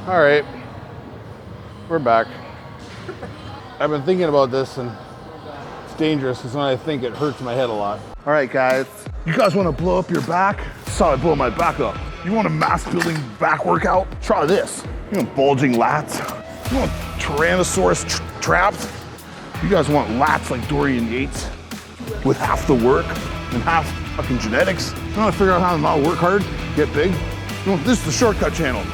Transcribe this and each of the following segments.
All right, we're back. I've been thinking about this and it's dangerous because when I think it hurts my head a lot. All right, guys. You guys want to blow up your back? That's how I blow my back up. You want a mass building back workout? Try this. You want bulging lats? You want Tyrannosaurus traps? You guys want lats like Dorian Yates with half the work and half fucking genetics? You want to figure out how to not work hard, get big? This is the shortcut channel.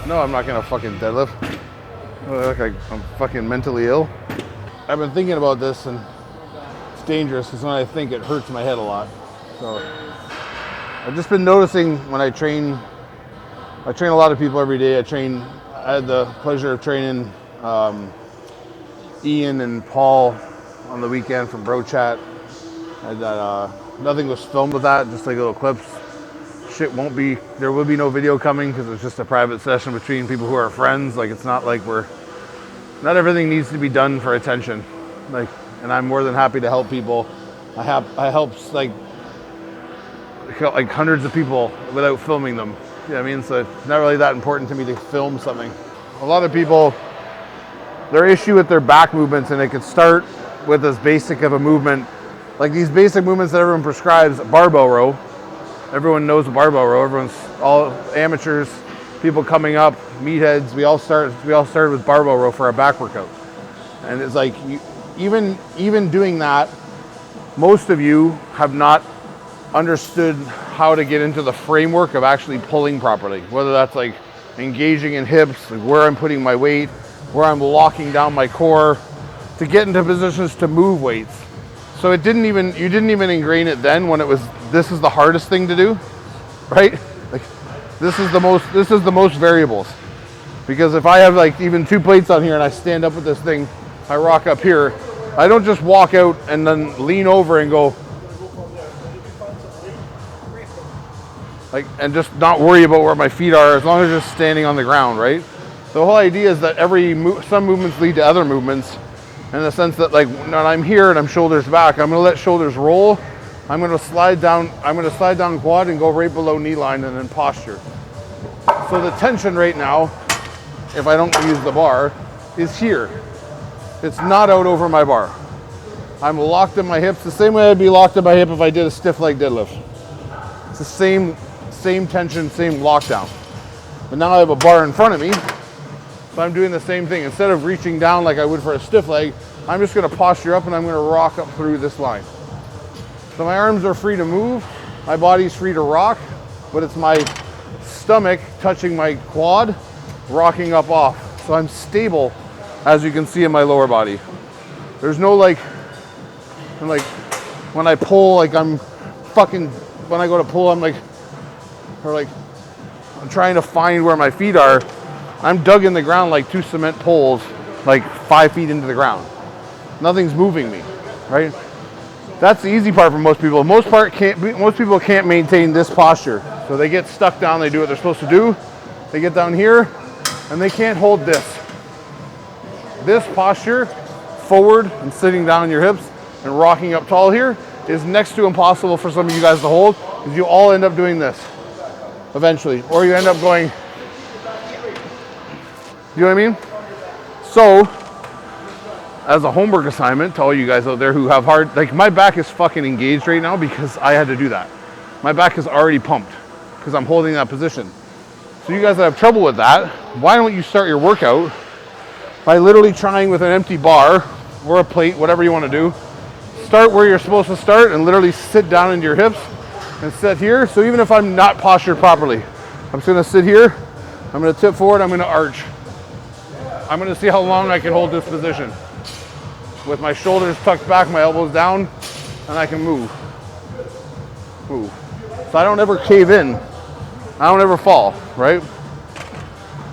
No, I'm not gonna fucking deadlift. I look like I'm fucking mentally ill. I've been thinking about this and it's dangerous because when I think it hurts my head a lot. So I've just been noticing when I train a lot of people every day. I had the pleasure of training Ian and Paul on the weekend from Bro Chat. Nothing was filmed with that, just like little clips. There will be no video coming because it's just a private session between people who are friends. Like, it's not like not everything needs to be done for attention. Like, and I'm more than happy to help people. I help like hundreds of people without filming them. You know what I mean? So it's not really that important to me to film something. A lot of people, their issue with their back movements, and it could start with as basic of a movement, like these basic movements that everyone prescribes, barbell row. Everyone knows a barbell row. All amateurs, people coming up, meatheads. We all started with barbell row for our back workout. And it's like, even doing that, most of you have not understood how to get into the framework of actually pulling properly. Whether that's like engaging in hips, like where I'm putting my weight, where I'm locking down my core, to get into positions to move weights. So you didn't even ingrain it then when this is the hardest thing to do, right? Like this is the most variables. Because if I have like even 2 plates on here and I stand up with this thing, I rock up here, I don't just walk out and then lean over and go like, and just not worry about where my feet are as long as I'm just standing on the ground, right? The whole idea is that some movements lead to other movements. In the sense that, like, when I'm here and I'm shoulders back, I'm gonna let shoulders roll. I'm gonna slide down quad and go right below knee line and then posture. So the tension right now, if I don't use the bar, is here. It's not out over my bar. I'm locked in my hips the same way I'd be locked in my hip if I did a stiff leg deadlift. It's the same tension, same lockdown. But now I have a bar in front of me. So I'm doing the same thing. Instead of reaching down like I would for a stiff leg, I'm just gonna posture up and I'm gonna rock up through this line. So my arms are free to move, my body's free to rock, but it's my stomach touching my quad, rocking up off. So I'm stable, as you can see in my lower body. There's no like when I pull, like when I go to pull, I'm trying to find where my feet are. I'm dug in the ground like 2 cement poles, like 5 feet into the ground. Nothing's moving me, right? That's the easy part for most people. Most people can't maintain this posture. So they get stuck down, they do what they're supposed to do. They get down here and they can't hold this. This posture, forward and sitting down on your hips and rocking up tall here, is next to impossible for some of you guys to hold, because you all end up doing this eventually. Or you end up going, you know what I mean? So, as a homework assignment to all you guys out there who have hard, like my back is fucking engaged right now because I had to do that. My back is already pumped because I'm holding that position. So you guys that have trouble with that, why don't you start your workout by literally trying with an empty bar or a plate, whatever you want to do. Start where you're supposed to start and literally sit down into your hips and sit here. So even if I'm not postured properly, I'm just gonna sit here, I'm gonna tip forward, I'm gonna arch. I'm gonna see how long I can hold this position. With my shoulders tucked back, my elbows down, and I can move. So I don't ever cave in. I don't ever fall, right?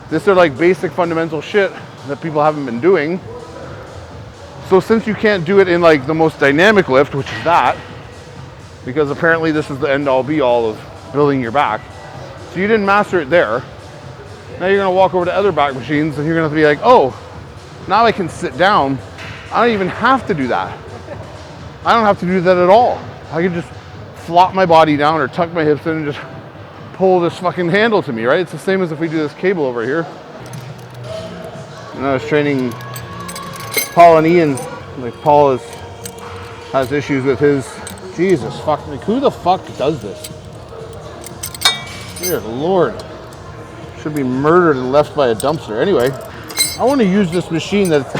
These are like basic fundamental shit that people haven't been doing. So since you can't do it in like the most dynamic lift, which is that, because apparently this is the end all be all of building your back. So you didn't master it there. Now you're gonna walk over to other back machines and you're gonna be like, oh, now I can sit down. I don't even have to do that. I don't have to do that at all. I can just flop my body down or tuck my hips in and just pull this fucking handle to me, right? It's the same as if we do this cable over here. And I was training Paul and Ian. Like Paul has issues with his, Jesus fuck, like who the fuck does this? Dear Lord. Should be murdered and left by a dumpster. Anyway, I want to use this machine that's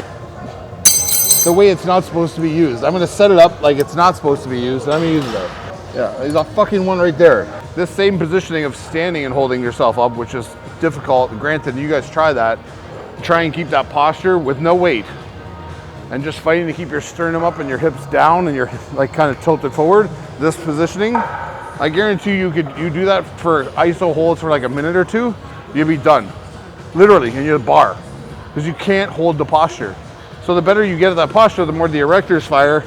the way it's not supposed to be used. I'm going to set it up like it's not supposed to be used, and I'm going to use it there. Yeah, there's a fucking one right there. This same positioning of standing and holding yourself up, which is difficult. Granted, you guys try that. Try and keep that posture with no weight. And just fighting to keep your sternum up and your hips down and you're like kind of tilted forward. This positioning, I guarantee you do that for iso holds for like a minute or two, you'll be done. Literally, in your bar. Because you can't hold the posture. So the better you get at that posture, the more the erectors fire,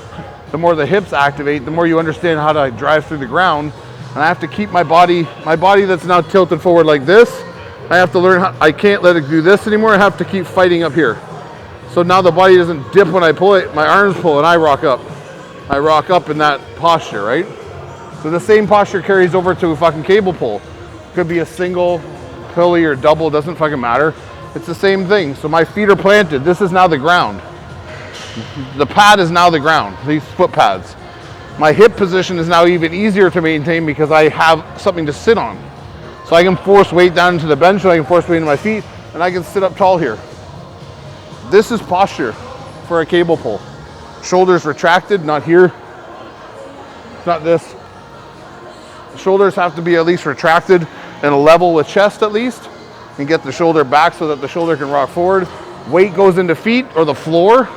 the more the hips activate, the more you understand how to drive through the ground. And I have to keep my body that's now tilted forward like this, I have to learn how, I can't let it do this anymore, I have to keep fighting up here. So now the body doesn't dip when I pull it, my arms pull and I rock up. I rock up in that posture, right? So the same posture carries over to a fucking cable pull. Could be a single, pulley or double, doesn't fucking matter. It's the same thing. So my feet are planted, this is now the ground. The pad is now the ground, these foot pads. My hip position is now even easier to maintain because I have something to sit on. So I can force weight down into the bench, and I can force weight into my feet, and I can sit up tall here. This is posture for a cable pull. Shoulders retracted, not here. Not this. Shoulders have to be at least retracted and level with chest at least, and get the shoulder back so that the shoulder can rock forward. Weight goes into feet or the floor.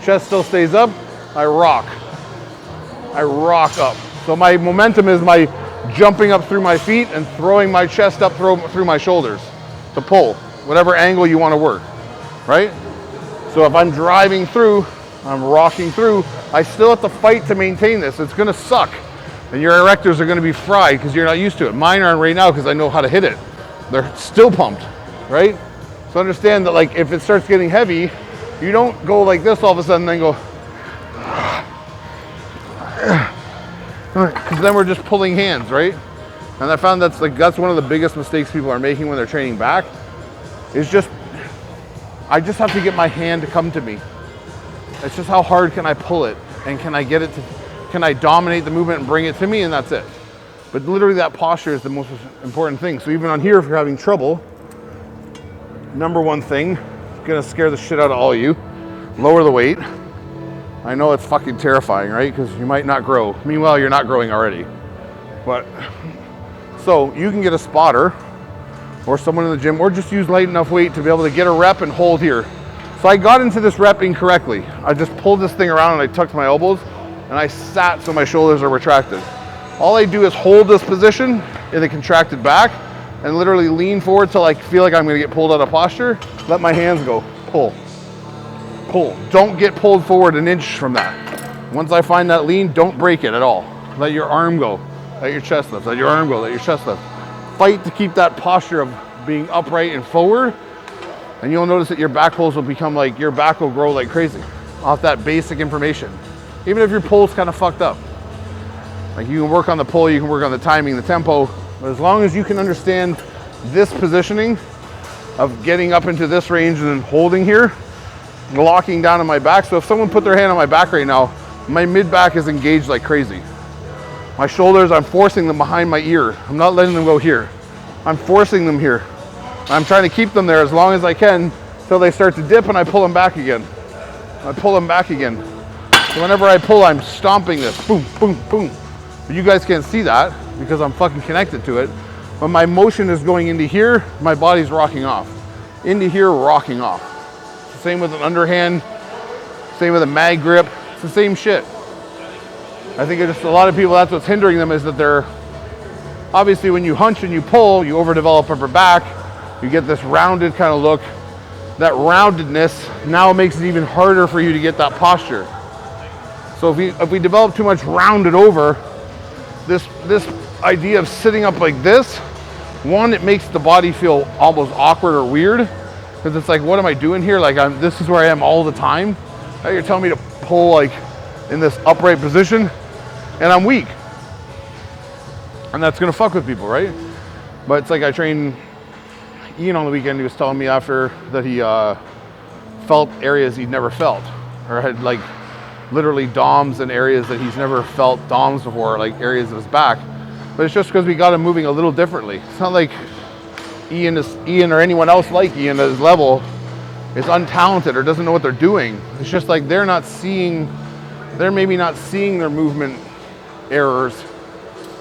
Chest still stays up. I rock up. So my momentum is my jumping up through my feet and throwing my chest up through my shoulders to pull, whatever angle you want to work, right? So if I'm driving through, I'm rocking through, I still have to fight to maintain this. It's gonna suck. And your erectors are gonna be fried because you're not used to it. Mine aren't right now because I know how to hit it. They're still pumped, right? So understand that like if it starts getting heavy, you don't go like this all of a sudden and then go, because then we're just pulling hands, right? And I found that's one of the biggest mistakes people are making when they're training back, is I just have to get my hand to come to me. It's just how hard can I pull it, and can I dominate the movement and bring it to me, and that's it. But literally that posture is the most important thing. So even on here, if you're having trouble, number one thing, gonna scare the shit out of all of you, lower the weight. I know it's fucking terrifying, right? Because you might not grow. Meanwhile, you're not growing already. But, so you can get a spotter or someone in the gym, or just use light enough weight to be able to get a rep and hold here. So I got into this rep incorrectly. I just pulled this thing around and I tucked my elbows and I sat so my shoulders are retracted. All I do is hold this position in a contracted back and literally lean forward till I feel like I'm gonna get pulled out of posture. Let my hands go, pull. Pull. Don't get pulled forward an inch from that. Once I find that lean, don't break it at all. Let your arm go. Let your chest lift. Let your arm go. Let your chest lift. Fight to keep that posture of being upright and forward, and you'll notice that your back pulls will become like, your back will grow like crazy off that basic information. Even if your pull's kind of fucked up. Like you can work on the pull, you can work on the timing, the tempo, but as long as you can understand this positioning of getting up into this range and then holding here, locking down on my back. So if someone put their hand on my back right now, my mid back is engaged like crazy. My shoulders, I'm forcing them behind my ear. I'm not letting them go here. I'm forcing them here. I'm trying to keep them there as long as I can until they start to dip and I pull them back again. I pull them back again. So whenever I pull, I'm stomping this, boom, boom, boom. But you guys can't see that because I'm fucking connected to it. But my motion is going into here, my body's rocking off. Into here, rocking off. Same with an underhand, same with a mag grip, it's the same shit. I think it's just a lot of people, that's what's hindering them, is that they're, obviously when you hunch and you pull, you overdevelop upper back, you get this rounded kind of look. That roundedness now makes it even harder for you to get that posture. So if we develop too much rounded over, this idea of sitting up like this, one, it makes the body feel almost awkward or weird, because it's like, what am I doing here? Like this is where I am all the time. You're telling me to pull like in this upright position, and I'm weak. And that's gonna fuck with people, right? But it's like I trained Ian on the weekend. He was telling me after that he felt areas he'd never felt, or had like literally DOMs in areas that he's never felt DOMs before, like areas of his back. But it's just because we got him moving a little differently. It's not like Ian or anyone else like Ian at his level is untalented or doesn't know what they're doing. It's just like they're maybe not seeing their movement errors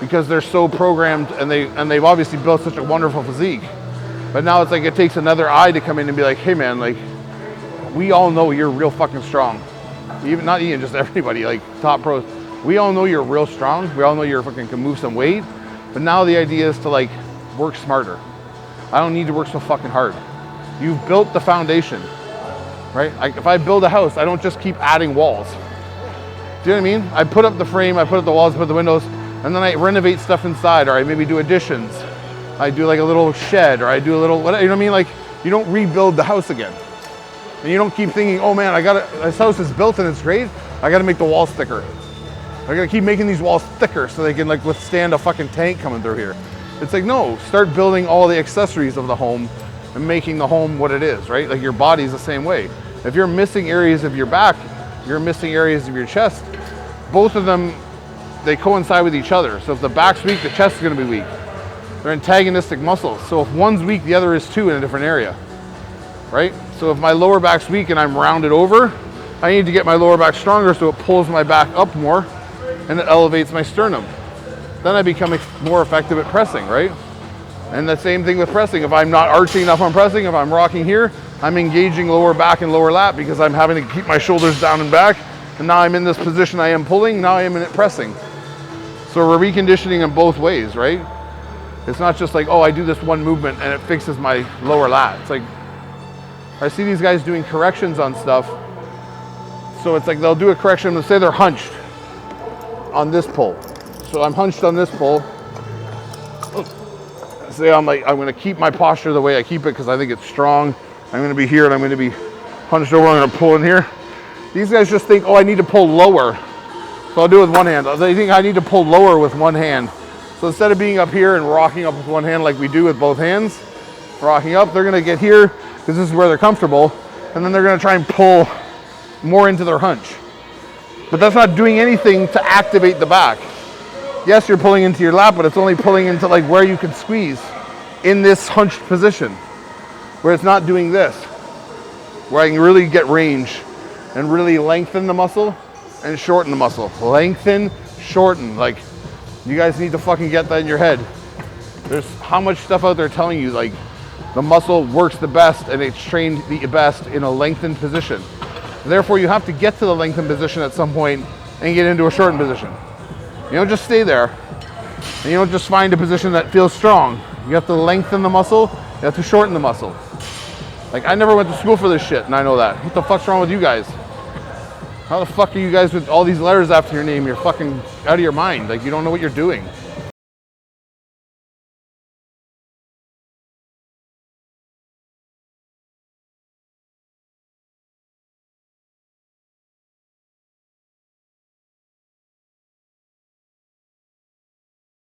because they're so programmed, and they've obviously built such a wonderful physique. But now it's like it takes another eye to come in and be like, hey man, like we all know you're real fucking strong. Even not Ian, just everybody, like top pros. We all know you're real strong. We all know you're fucking can move some weight. But now the idea is to like work smarter. I don't need to work so fucking hard. You've built the foundation, right? If I build a house, I don't just keep adding walls. Do you know what I mean? I put up the frame, I put up the walls, I put up the windows, and then I renovate stuff inside, or I maybe do additions. I do like a little shed, or I do a little, you know what I mean? Like you don't rebuild the house again. And you don't keep thinking, oh man, this house is built and it's great. I gotta make the walls thicker. I gotta keep making these walls thicker so they can like withstand a fucking tank coming through here. It's like, no, start building all the accessories of the home and making the home what it is, right? Like your body's the same way. If you're missing areas of your back, you're missing areas of your chest. Both of them, they coincide with each other. So if the back's weak, the chest is gonna be weak. They're antagonistic muscles. So if one's weak, the other is too in a different area, right? So if my lower back's weak and I'm rounded over, I need to get my lower back stronger so it pulls my back up more and it elevates my sternum. Then I become more effective at pressing, right? And the same thing with pressing. If I'm not arching enough on pressing, if I'm rocking here, I'm engaging lower back and lower lat because I'm having to keep my shoulders down and back. And now I'm in this position I am pulling, now I am in it pressing. So we're reconditioning in both ways, right? It's not just like, oh, I do this one movement and it fixes my lower lat. It's like, I see these guys doing corrections on stuff. So it's like they'll do a correction, let's say they're hunched on this pull. So I'm hunched on this pull. Say I'm gonna keep my posture the way I keep it because I think it's strong. I'm gonna be here and I'm gonna be hunched over, I'm gonna pull in here. These guys just think, oh, I need to pull lower. So I'll do it with one hand. They think I need to pull lower with one hand. So instead of being up here and rocking up with one hand like we do with both hands, rocking up, they're gonna get here because this is where they're comfortable, and then they're gonna try and pull more into their hunch. But that's not doing anything to activate the back. Yes, you're pulling into your lat, but it's only pulling into like where you can squeeze in this hunched position, where it's not doing this, where I can really get range and really lengthen the muscle and shorten the muscle. Lengthen, shorten. Like, you guys need to fucking get that in your head. There's how much stuff out there telling you like the muscle works the best and it's trained the best in a lengthened position. Therefore, you have to get to the lengthened position at some point and get into a shortened position. You don't just stay there, and you don't just find a position that feels strong. You have to lengthen the muscle, you have to shorten the muscle. Like, I never went to school for this shit, and I know that. What the fuck's wrong with you guys? How the fuck are you guys with all these letters after your name? You're fucking out of your mind. Like, you don't know what you're doing.